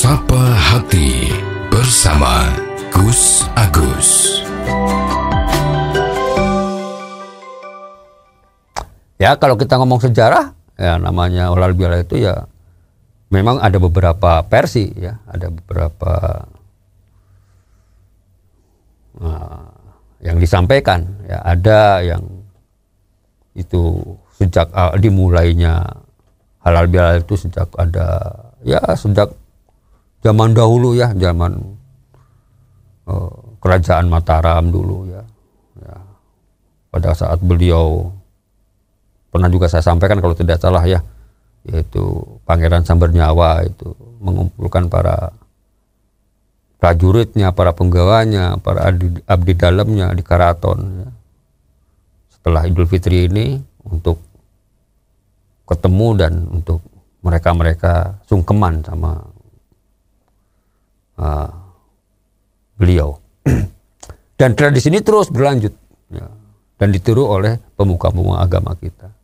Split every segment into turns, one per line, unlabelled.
Sapa Hati bersama Gus Agus.
Ya, kalau kita ngomong sejarah, ya namanya halal bihalal itu ya memang ada beberapa versi ya, ada beberapa yang disampaikan ya, ada yang itu sejak dimulainya halal bihalal itu sejak ada ya sejak zaman dahulu ya, zaman kerajaan Mataram dulu ya. Pada saat beliau pernah juga saya sampaikan kalau tidak salah ya, yaitu Pangeran Sambernyawa itu mengumpulkan para prajuritnya, para penggawanya, para abdi dalamnya di keraton ya. Setelah Idul Fitri ini untuk ketemu dan untuk mereka sungkeman sama beliau. Dan tradisi ini terus berlanjut ya, dan ditiru oleh pemuka-pemuka agama kita.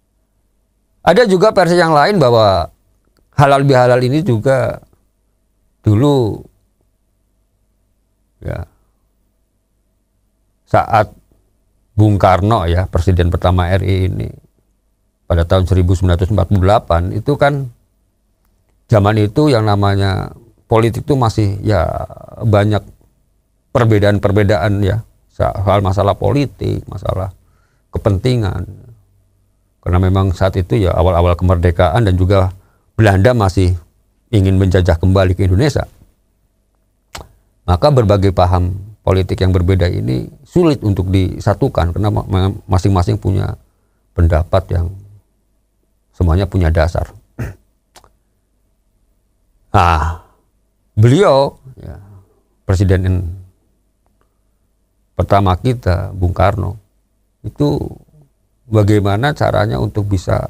Ada juga versi yang lain bahwa halal bihalal ini juga dulu ya saat Bung Karno ya, presiden pertama RI ini pada tahun 1948 itu kan zaman itu yang namanya politik itu masih ya banyak perbedaan-perbedaan ya, soal masalah politik, masalah kepentingan. Karena memang saat itu ya awal-awal kemerdekaan dan juga Belanda masih ingin menjajah kembali ke Indonesia. Maka berbagai paham politik yang berbeda ini sulit untuk disatukan karena masing-masing punya pendapat yang semuanya punya dasar. Nah, beliau ya, presiden pertama kita, Bung Karno, itu bagaimana caranya untuk bisa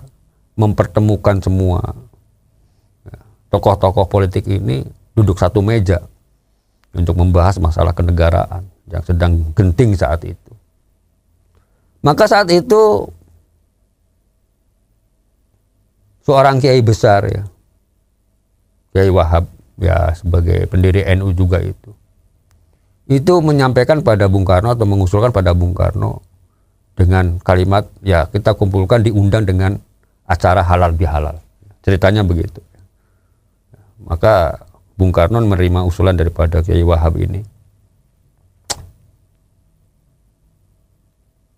mempertemukan semua tokoh-tokoh politik ini duduk satu meja untuk membahas masalah kenegaraan yang sedang genting saat itu. Maka saat itu seorang kiai besar ya, Kiai Wahab ya sebagai pendiri NU juga itu menyampaikan pada Bung Karno atau mengusulkan pada Bung Karno dengan kalimat ya kita kumpulkan diundang dengan acara halal bihalal. Ceritanya begitu. Maka Bung Karno menerima usulan daripada Kiai Wahab ini.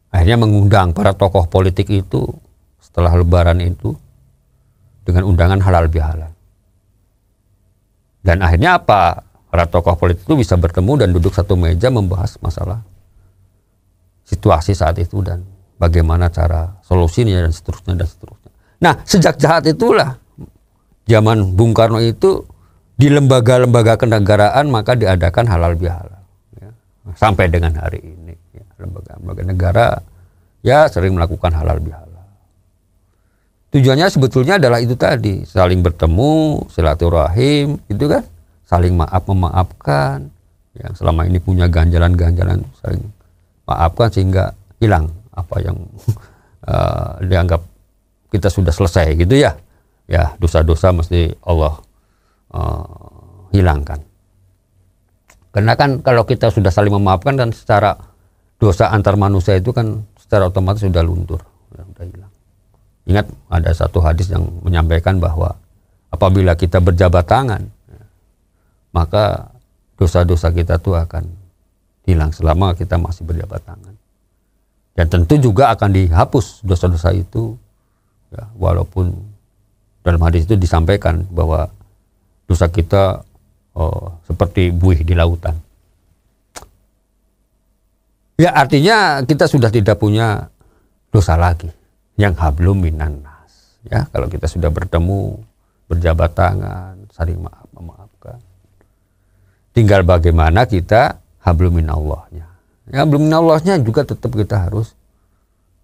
Akhirnya mengundang para tokoh politik itu setelah lebaran itu dengan undangan halal bihalal. Dan akhirnya apa? Para tokoh politik itu bisa bertemu dan duduk satu meja membahas masalah situasi saat itu dan bagaimana cara solusinya dan seterusnya dan seterusnya. Nah, sejak saat itulah zaman Bung Karno itu di lembaga-lembaga kenegaraan maka diadakan halal bihalal ya. Sampai dengan hari ini ya, lembaga-lembaga negara ya sering melakukan halal bihalal. Tujuannya sebetulnya adalah itu tadi, saling bertemu, silaturahim, itu kan, saling memaafkan, yang selama ini punya ganjalan-ganjalan, saling maafkan sehingga hilang apa yang dianggap kita sudah selesai gitu ya. Ya, dosa-dosa mesti Allah hilangkan. Karena kan kalau kita sudah saling memaafkan dan secara dosa antar manusia itu kan secara otomatis sudah luntur, sudah hilang. Ingat ada satu hadis yang menyampaikan bahwa apabila kita berjabat tangan, maka dosa-dosa kita tuh akan hilang selama kita masih berjabat tangan. Dan tentu juga akan dihapus dosa-dosa itu, ya, walaupun dalam hadis itu disampaikan bahwa dosa kita seperti buih di lautan. Ya artinya kita sudah tidak punya dosa lagi. Yang hablum minan nas ya, kalau kita sudah bertemu berjabat tangan saling memaafkan, tinggal bagaimana kita hablum minallahnya ya, hablum minallahnya juga tetap kita harus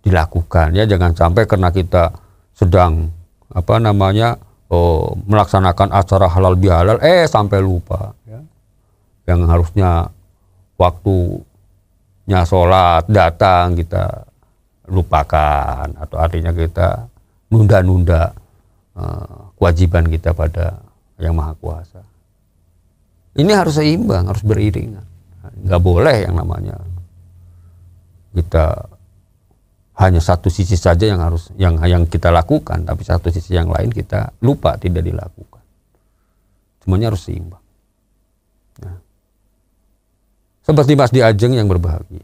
dilakukan ya, jangan sampai karena kita sedang melaksanakan acara halal bihalal sampai lupa ya, yang harusnya waktunya sholat datang kita lupakan, atau artinya kita nunda-nunda kewajiban kita pada Yang Maha Kuasa. Ini harus seimbang, harus beriringan. Nggak boleh yang namanya kita hanya satu sisi saja yang harus yang kita lakukan, tapi satu sisi yang lain kita lupa tidak dilakukan. Semuanya harus seimbang. Nah, seperti Mas Diajeng yang berbahagia.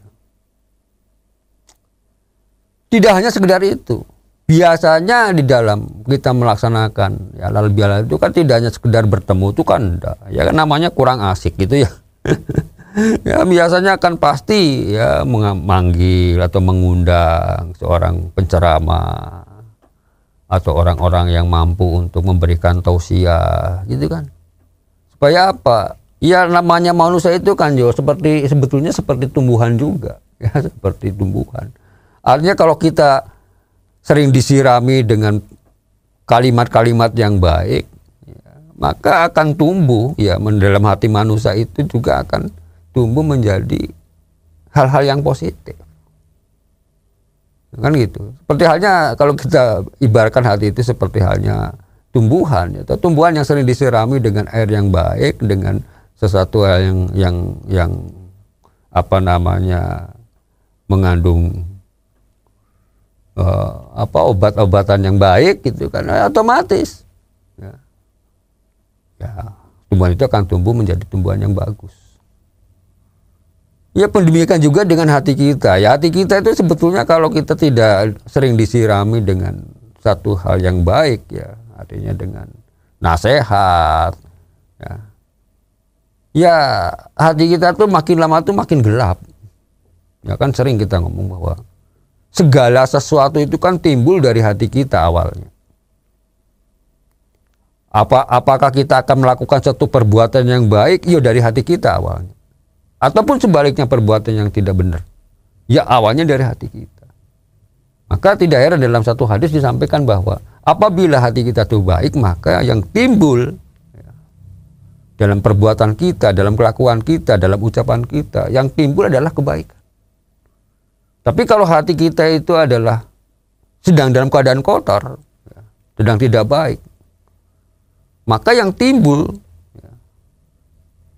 Tidak hanya sekedar itu. Biasanya di dalam kita melaksanakan ya halal bihalal itu kan tidak hanya sekedar bertemu, itu kan enggak. Ya kan namanya kurang asik gitu ya. Ya biasanya kan pasti ya memanggil atau mengundang seorang penceramah atau orang-orang yang mampu untuk memberikan tausiah gitu kan. Supaya apa? Ya namanya manusia itu kan sebetulnya seperti tumbuhan juga ya, seperti tumbuhan. Artinya kalau kita sering disirami dengan kalimat-kalimat yang baik, ya, maka akan tumbuh ya dalam hati manusia itu juga akan tumbuh menjadi hal-hal yang positif. Kan gitu. Seperti halnya kalau kita ibaratkan hati itu seperti halnya tumbuhan, ya, tumbuhan yang sering disirami dengan air yang baik, dengan sesuatu hal yang apa namanya mengandung obat-obatan yang baik gitu kan, otomatis ya tumbuhan itu akan tumbuh menjadi tumbuhan yang bagus. Ya demikian juga dengan hati kita. Ya hati kita itu sebetulnya kalau kita tidak sering disirami dengan satu hal yang baik, ya artinya dengan nasihat, ya hati kita tuh makin lama tuh makin gelap. Ya kan sering kita ngomong bahwa segala sesuatu itu kan timbul dari hati kita awalnya. Apakah kita akan melakukan suatu perbuatan yang baik? Ya dari hati kita awalnya. Ataupun sebaliknya perbuatan yang tidak benar. Ya awalnya dari hati kita. Maka tidak heran dalam satu hadis disampaikan bahwa apabila hati kita itu baik, maka yang timbul dalam perbuatan kita, dalam kelakuan kita, dalam ucapan kita, yang timbul adalah kebaikan. Tapi kalau hati kita itu adalah sedang dalam keadaan kotor, sedang tidak baik, maka yang timbul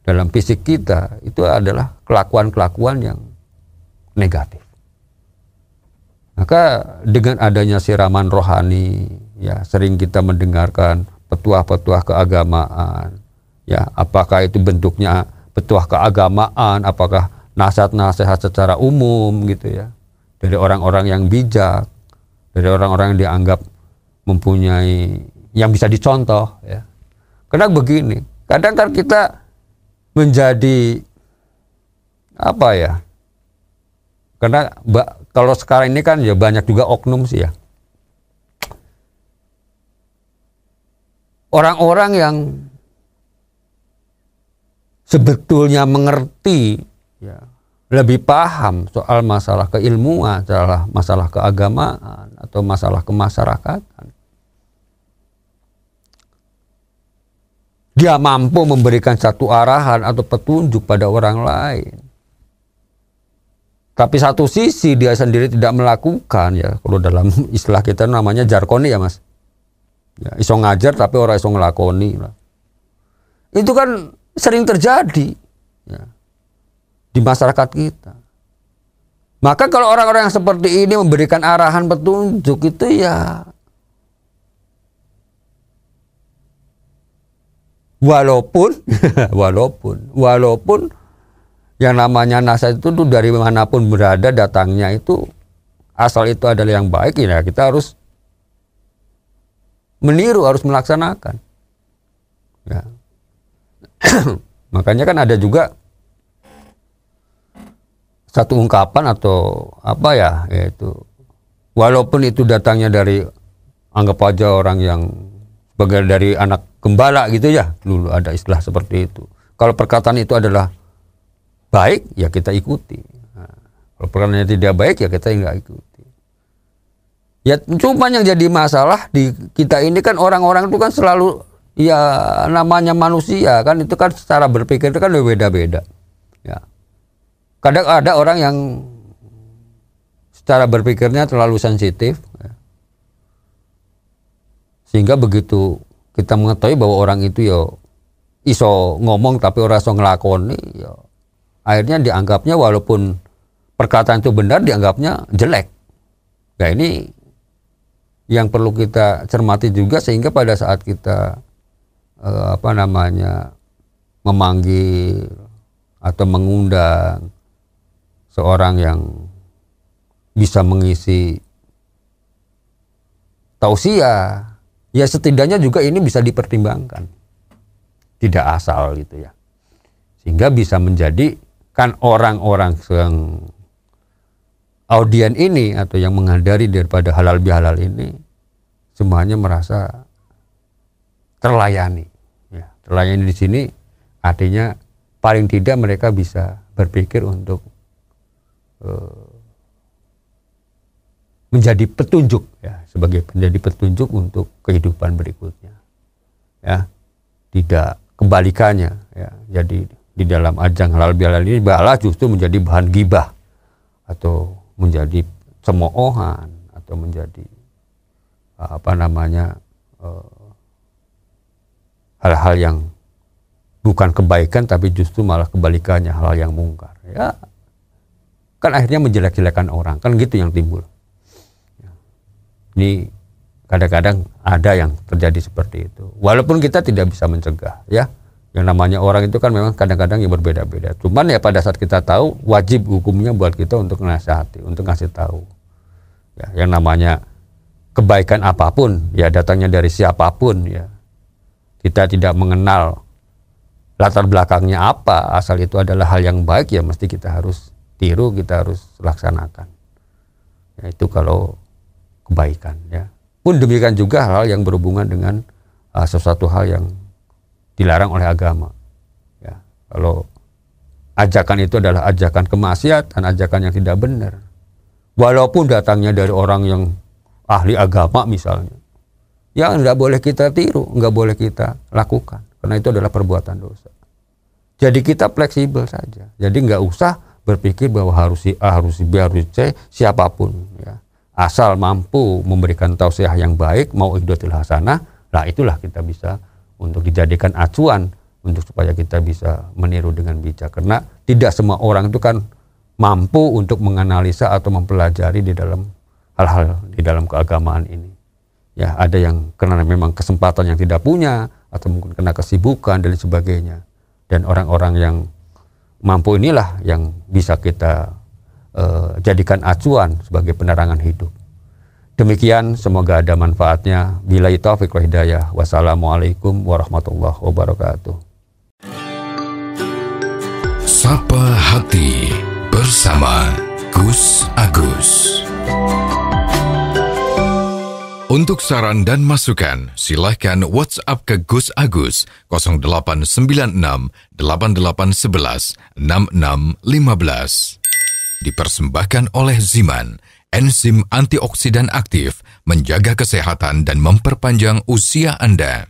dalam fisik kita itu adalah kelakuan-kelakuan yang negatif. Maka dengan adanya siraman rohani, ya sering kita mendengarkan petuah-petuah keagamaan, ya apakah itu bentuknya petuah keagamaan, apakah nasihat-nasihat secara umum gitu ya, dari orang-orang yang bijak, dari orang-orang yang dianggap mempunyai yang bisa dicontoh ya. Karena begini, kadang kan kita menjadi apa ya? Karena kalau sekarang ini kan ya banyak juga oknum sih ya. Orang-orang yang sebetulnya mengerti ya, lebih paham soal masalah keilmuan, masalah keagamaan atau masalah kemasyarakatan. Dia mampu memberikan satu arahan atau petunjuk pada orang lain. Tapi satu sisi dia sendiri tidak melakukan ya. Kalau dalam istilah kita namanya jarkoni ya mas. Ya, iso ngajar tapi orang iso ngelakoni lah. Itu kan sering terjadi ya, di masyarakat kita. Maka kalau orang-orang yang seperti ini memberikan arahan petunjuk itu ya walaupun yang namanya nasihat itu dari manapun berada datangnya itu asal itu adalah yang baik ya kita harus meniru, harus melaksanakan ya. Makanya kan ada juga satu ungkapan atau apa ya, yaitu walaupun itu datangnya dari anggap aja orang yang sebagai dari anak gembala gitu ya, dulu ada istilah seperti itu. Kalau perkataan itu adalah baik ya kita ikuti. Nah, kalau perkataannya tidak baik ya kita nggak ikuti. Ya cuma yang jadi masalah di kita ini kan orang-orang itu kan selalu ya namanya manusia kan, itu kan secara berpikir itu kan beda-beda. Ya. Kadang ada orang yang secara berpikirnya terlalu sensitif ya. Sehingga begitu kita mengetahui bahwa orang itu iso ngomong tapi ora iso nglakoni, ya akhirnya dianggapnya walaupun perkataan itu benar dianggapnya jelek. Nah ini yang perlu kita cermati juga, sehingga pada saat kita memanggil atau mengundang seorang yang bisa mengisi tausiah, ya setidaknya juga ini bisa dipertimbangkan, tidak asal gitu ya, sehingga bisa menjadi kan orang-orang yang audien ini atau yang menghadiri daripada halal bihalal ini semuanya merasa terlayani. Ya, terlayani di sini artinya paling tidak mereka bisa berpikir untuk menjadi petunjuk, ya, sebagai menjadi petunjuk untuk kehidupan berikutnya. Ya, tidak kebalikannya. Ya, jadi di dalam ajang halal bihalal ini malah justru menjadi bahan gibah atau menjadi cemoohan atau menjadi hal-hal yang bukan kebaikan tapi justru malah kebalikannya, hal yang mungkar. Ya, kan akhirnya menjelek-jelekan orang, kan gitu yang timbul. Ya. Ini kadang-kadang ada yang terjadi seperti itu. Walaupun kita tidak bisa mencegah, ya. Yang namanya orang itu kan memang kadang-kadang yang berbeda-beda. Cuman ya pada saat kita tahu, wajib hukumnya buat kita untuk menasihati, untuk ngasih tahu. Ya, yang namanya kebaikan apapun, ya datangnya dari siapapun, ya. Kita tidak mengenal latar belakangnya apa, asal itu adalah hal yang baik, ya mesti kita harus tiru, kita harus laksanakan. Ya, itu kalau kebaikan, ya. Pun demikian juga hal yang berhubungan dengan sesuatu hal yang dilarang oleh agama. Ya, kalau ajakan itu adalah ajakan kemaksiatan, ajakan yang tidak benar, walaupun datangnya dari orang yang ahli agama misalnya, ya nggak boleh kita tiru, nggak boleh kita lakukan, karena itu adalah perbuatan dosa. Jadi kita fleksibel saja. Jadi nggak usah berpikir bahwa harus si A, harus si B, harus si C, siapapun. Ya. Asal mampu memberikan tausiah yang baik, mau ihdatul hasanah, lah itulah kita bisa untuk dijadikan acuan untuk supaya kita bisa meniru dengan bijak. Karena tidak semua orang itu kan mampu untuk menganalisa atau mempelajari di dalam hal-hal di dalam keagamaan ini. Ya, ada yang karena memang kesempatan yang tidak punya, atau mungkin karena kesibukan dan sebagainya. Dan orang-orang yang mampu inilah yang bisa kita jadikan acuan sebagai penerangan hidup. Demikian, semoga ada manfaatnya. Billahi taufiq wal hidayah. Wassalamualaikum warahmatullahi wabarakatuh.
Sapa Hati bersama Gus Agus. Untuk saran dan masukan, silahkan WhatsApp ke Gus Agus 0896 8811 6615. Dipersembahkan oleh Ziman, enzim antioksidan aktif, menjaga kesehatan dan memperpanjang usia Anda.